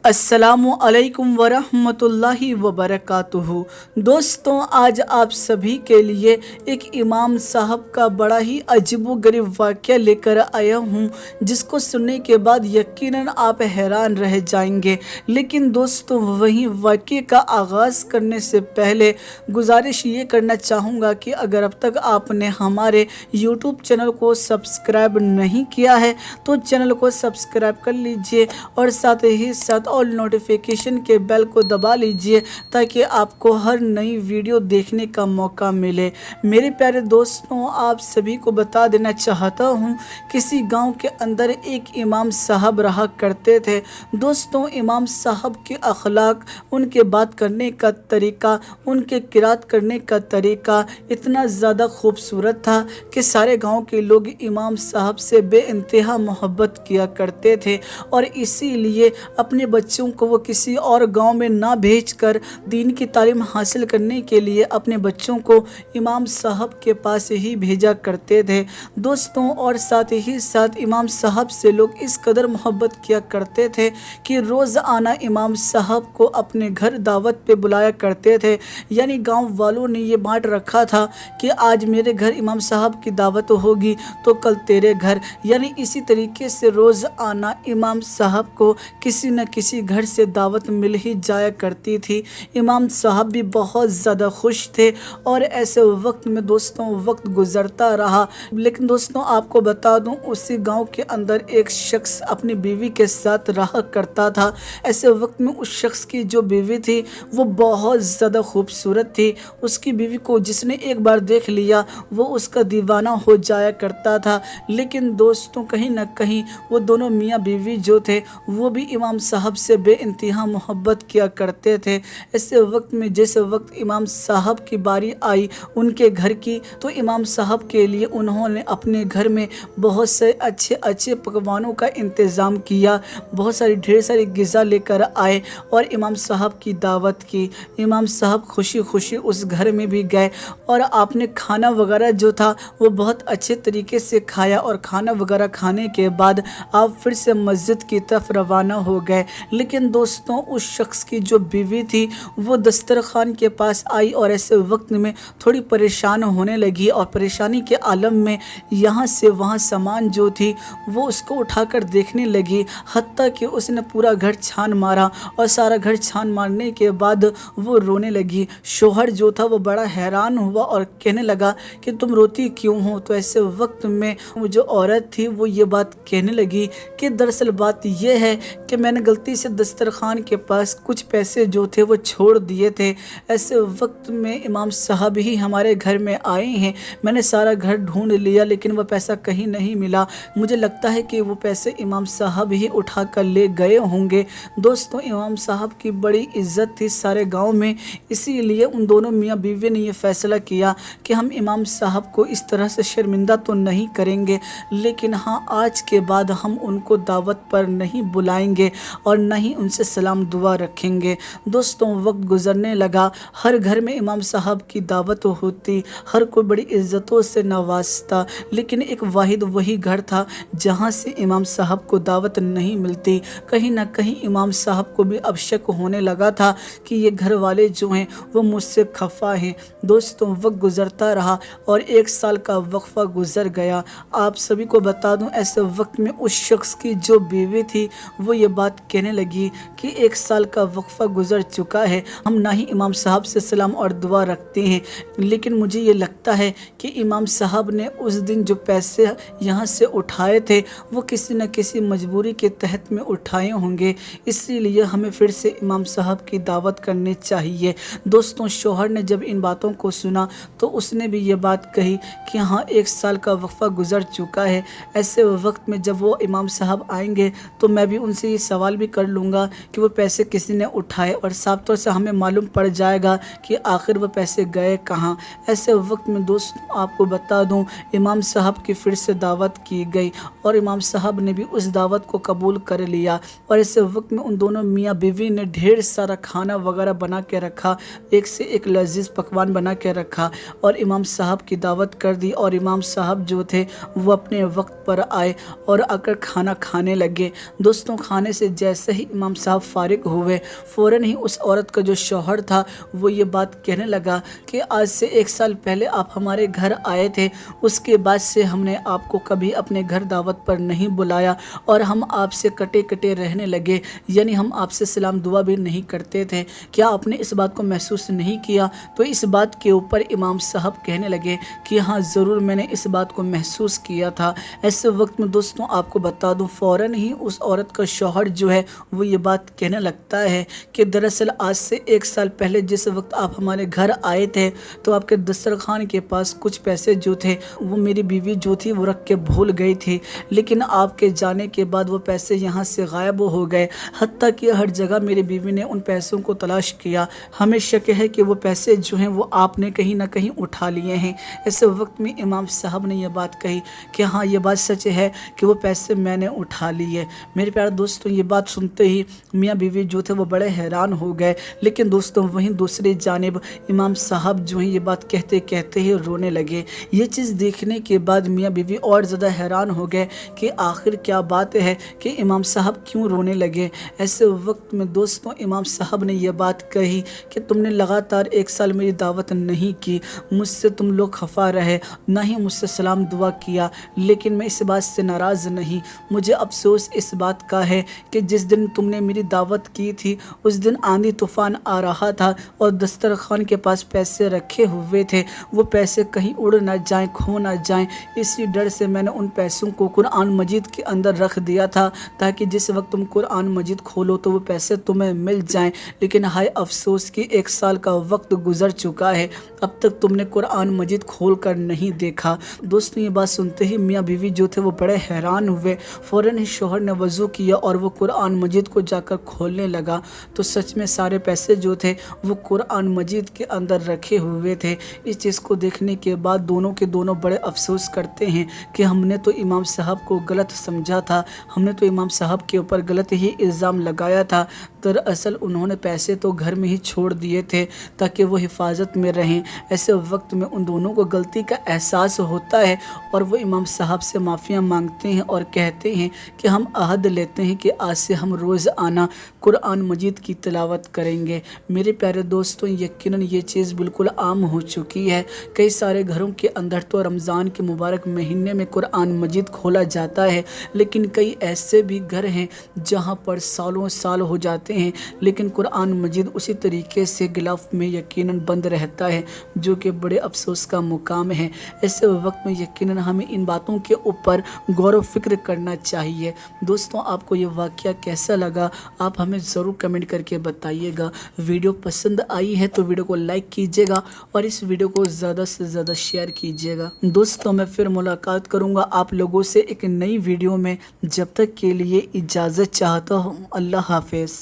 अस्सलामु अलैकुम वरहमतुल्लाहि वबरकातुहू। दोस्तों, आज आप सभी के लिए एक इमाम साहब का बड़ा ही अजीबोगरीब वाक़या लेकर आया हूँ, जिसको सुनने के बाद यकीनन आप हैरान रह जाएंगे। लेकिन दोस्तों, वहीं वाक़ये का आगाज़ करने से पहले गुजारिश ये करना चाहूँगा कि अगर अब तक आपने हमारे यूट्यूब चैनल को सब्सक्राइब नहीं किया है तो चैनल को सब्सक्राइब कर लीजिए और साथ ही साथ और नोटिफिकेशन के बेल को दबा लीजिए ताकि आपको हर नई वीडियो देखने का मौका मिले। मेरे प्यारे दोस्तों, आप सभी को बता देना चाहता हूँ, किसी गांव के अंदर एक इमाम साहब रहा करते थे। दोस्तों, इमाम साहब के अखलाक, उनके बात करने का तरीका, उनके किरात करने का तरीका इतना ज़्यादा खूबसूरत था कि सारे गाँव के लोग इमाम साहब से बेइंतहा मोहब्बत किया करते थे और इसीलिए अपने बच्चों को वो किसी और गांव में ना भेजकर दीन की तालीम हासिल करने के लिए अपने बच्चों को इमाम साहब के पास ही भेजा करते थे। दोस्तों, और साथ ही साथ इमाम साहब से लोग इस कदर मोहब्बत किया करते थे कि रोज़ाना इमाम साहब को अपने घर दावत पे बुलाया करते थे। यानी गांव वालों ने ये बांट रखा था कि आज मेरे घर इमाम साहब की दावत होगी तो कल तेरे घर। यानी इसी तरीके से रोज़ाना इमाम साहब को किसी न किसी घर से दावत मिल ही जाया करती थी। इमाम साहब भी बहुत ज़्यादा खुश थे और ऐसे वक्त में दोस्तों वक्त गुज़रता रहा। लेकिन दोस्तों, आपको बता दूं, उसी गांव के अंदर एक शख्स अपनी बीवी के साथ रहा करता था। ऐसे वक्त में उस शख्स की जो बीवी थी वो बहुत ज़्यादा खूबसूरत थी। उसकी बीवी को जिसने एक बार देख लिया वो उसका दीवाना हो जाया करता था। लेकिन दोस्तों, कहीं ना कहीं वो दोनों मियाँ बीवी जो थे वो भी इमाम साहब से बेइंतहा मोहब्बत किया करते थे। ऐसे वक्त में जैसे वक्त इमाम साहब की बारी आई उनके घर की, तो इमाम साहब के लिए उन्होंने अपने घर में बहुत से अच्छे अच्छे पकवानों का इंतज़ाम किया। बहुत सारी ढेर सारी ग़िज़ा लेकर आए और इमाम साहब की दावत की। इमाम साहब खुशी खुशी उस घर में भी गए और आपने खाना वगैरह जो था वो बहुत अच्छे तरीके से खाया और खाना वगैरह खाने के बाद आप फिर से मस्जिद की तरफ रवाना हो गए। लेकिन दोस्तों, उस शख्स की जो बीवी थी वो दस्तरखान के पास आई और ऐसे वक्त में थोड़ी परेशान होने लगी और परेशानी के आलम में यहाँ से वहाँ सामान जो थी वो उसको उठाकर देखने लगी। हत्ता कि उसने पूरा घर छान मारा और सारा घर छान मारने के बाद वो रोने लगी। शोहर जो था वो बड़ा हैरान हुआ और कहने लगा कि तुम रोती क्यों हो। तो ऐसे वक्त में वो जो औरत थी वो ये बात कहने लगी कि दरअसल बात ये है कि मैंने गलती से दस्तरखान के पास कुछ पैसे जो थे वो छोड़ दिए थे। ऐसे वक्त में इमाम साहब ही हमारे घर में आए हैं। मैंने सारा घर ढूंढ लिया लेकिन वो पैसा कहीं नहीं मिला। मुझे लगता है कि वो पैसे इमाम साहब ही उठा कर ले गए होंगे। दोस्तों, इमाम साहब की बड़ी इज्जत थी सारे गांव में, इसीलिए उन दोनों मियाँ बीवी ने ये फ़ैसला किया कि हम इमाम साहब को इस तरह से शर्मिंदा तो नहीं करेंगे, लेकिन हाँ, आज के बाद हम उनको दावत पर नहीं बुलाएंगे और न ही उनसे सलाम दुआ रखेंगे। दोस्तों, वक्त गुजरने लगा, हर घर में इमाम साहब की दावत होती, हर कोई बड़ी इज्जतों से नवाजता। लेकिन एक वाहिद वही घर था जहाँ से इमाम साहब को दावत नहीं मिलती। कहीं ना कहीं इमाम साहब को भी अब शक होने लगा था कि ये घर वाले जो हैं वो मुझसे खफा हैं। दोस्तों, वक्त गुजरता रहा और 1 साल का वक्फा गुजर गया। आप सभी को बता दूं, ऐसे वक्त में उस शख्स की जो बीवी थी वो ये बात कहने लगी कि 1 साल का वक्फा गुजर चुका है, हम ना ही इमाम साहब से सलाम और दुआ रखते हैं। लेकिन मुझे ये लगता है कि इमाम साहब ने उस दिन जो पैसे यहाँ से उठाए थे वो किसी न किसी मजबूरी के तहत में उठाए होंगे, इसीलिए हमें फिर से इमाम साहब की दावत करनी चाहिए। दोस्तों, शौहर ने जब इन बातों को सुना तो उसने भी ये बात कही कि हाँ, 1 साल का वक्फा गुजर चुका है। ऐसे वक्त में जब वो इमाम साहब आएंगे तो मैं भी उनसे ये सवाल भी कर लूँगा कि वो पैसे किसी ने उठाए और साफ तौर से हमें मालूम पड़ जाएगा कि आखिर वो पैसे गए कहाँ। ऐसे वक्त में दोस्तों, आपको बता दूं, इमाम साहब की फिर से दावत की गई और इमाम साहब ने भी उस दावत को कबूल कर लिया। और ऐसे वक्त में उन दोनों मियाँ बीवी ने ढेर सारा खाना वगैरह बना के रखा, एक से एक लजीज पकवान बना के रखा और इमाम साहब की दावत कर दी। और इमाम साहब जो थे वो अपने वक्त पर आए और आकर खाना खाने लगे। दोस्तों, खाने से जैसे जैसे ही इमाम साहब फारिग हुए, फ़ौरन ही उस औरत का जो शौहर था वो ये बात कहने लगा कि आज से 1 साल पहले आप हमारे घर आए थे, उसके बाद से हमने आपको कभी अपने घर दावत पर नहीं बुलाया और हम आपसे कटे कटे रहने लगे, यानी हम आपसे सलाम दुआ भी नहीं करते थे। क्या आपने इस बात को महसूस नहीं किया? तो इस बात के ऊपर इमाम साहब कहने लगे कि हाँ, ज़रूर मैंने इस बात को महसूस किया था। ऐसे वक्त में दोस्तों आपको बता दूं, फ़ौरन ही उस औरत का शौहर जो है वो ये बात कहने लगता है कि दरअसल आज से 1 साल पहले जिस वक्त आप हमारे घर आए थे तो आपके दस्तरखान के पास कुछ पैसे जो थे वो मेरी बीवी जो थी वो रख के भूल गई थी, लेकिन आपके जाने के बाद वो पैसे यहाँ से गायब हो गए। हत्ता कि हर जगह मेरी बीवी ने उन पैसों को तलाश किया, हमें शक है कि वो पैसे जो हैं वो आपने कहीं ना कहीं उठा लिए हैं। ऐसे वक्त में इमाम साहब ने यह बात कही कि हाँ, ये बात सच है कि वो पैसे मैंने उठा लिए। मेरे प्यारे दोस्तों, ये बात सुनते ही मियाँ बीवी जो थे वो बड़े हैरान हो गए, लेकिन दोस्तों वहीं दूसरी जानिब इमाम साहब जो हैं ये बात कहते कहते ही रोने लगे। ये चीज़ देखने के बाद मियाँ बीवी और ज़्यादा हैरान हो गए कि आखिर क्या बात है कि इमाम साहब क्यों रोने लगे। ऐसे वक्त में दोस्तों इमाम साहब ने यह बात कही कि तुमने लगातार 1 साल मेरी दावत नहीं की, मुझसे तुम लोग खफा रहे, ना ही मुझसे सलाम दुआ किया, लेकिन मैं इस बात से नाराज़ नहीं। मुझे अफसोस इस बात का है कि जिस दिन तुमने मेरी दावत की थी उस दिन आंधी तूफ़ान आ रहा था और दस्तरखान के पास पैसे रखे हुए थे, वो पैसे कहीं उड़ ना जाएं, खो ना जाएं, इसी डर से मैंने उन पैसों को कुरान मजीद के अंदर रख दिया था ताकि जिस वक्त तुम कुरान मजीद खोलो तो वो पैसे तुम्हें मिल जाएं। लेकिन हाय अफसोस कि 1 साल का वक्त गुजर चुका है, अब तक तुमने कुरान मजीद खोल कर नहीं देखा। दोस्तों ये बात सुनते ही मियाँ बीवी जो थे वो बड़े हैरान हुए। फ़ौरन ही शौहर ने वज़ू किया और वो कुरान मजीद को जाकर खोलने लगा तो सच में सारे पैसे जो थे वो कुरान मजीद के अंदर रखे हुए थे। इस चीज़ को देखने के बाद दोनों के दोनों बड़े अफसोस करते हैं कि हमने तो इमाम साहब को गलत समझा था, हमने तो इमाम साहब के ऊपर गलत ही इल्ज़ाम लगाया था। दरअसल उन्होंने पैसे तो घर में ही छोड़ दिए थे ताकि वो हिफाजत में रहें। ऐसे वक्त में उन दोनों को गलती का एहसास होता है और वो इमाम साहब से माफ़िया मांगते हैं और कहते हैं कि हम अहद लेते हैं कि आज से हम रोज़ आना कुरान मजीद की तिलावत करेंगे। मेरे प्यारे दोस्तों, यकीनन ये चीज़ बिल्कुल आम हो चुकी है। कई सारे घरों के अंदर तो रमज़ान के मुबारक महीने में कुरान मजीद खोला जाता है, लेकिन कई ऐसे भी घर हैं जहाँ पर सालों साल हो जाते हैं लेकिन कुरान मजीद उसी तरीके से गिलाफ में यकीनन बंद रहता है, जो कि बड़े अफसोस का मुकाम है। ऐसे वक्त में यकीनन हमें इन बातों के ऊपर गौर व फिक्र करना चाहिए। दोस्तों आपको ये वाक़या कैसा लगा आप हमें ज़रूर कमेंट करके बताइएगा। वीडियो पसंद आई है तो वीडियो को लाइक कीजिएगा और इस वीडियो को ज़्यादा से ज़्यादा शेयर कीजिएगा। दोस्तों मैं फिर मुलाकात करूँगा आप लोगों से एक नई वीडियो में, जब तक के लिए इजाज़त चाहता हूँ। अल्लाह हाफ़िज़।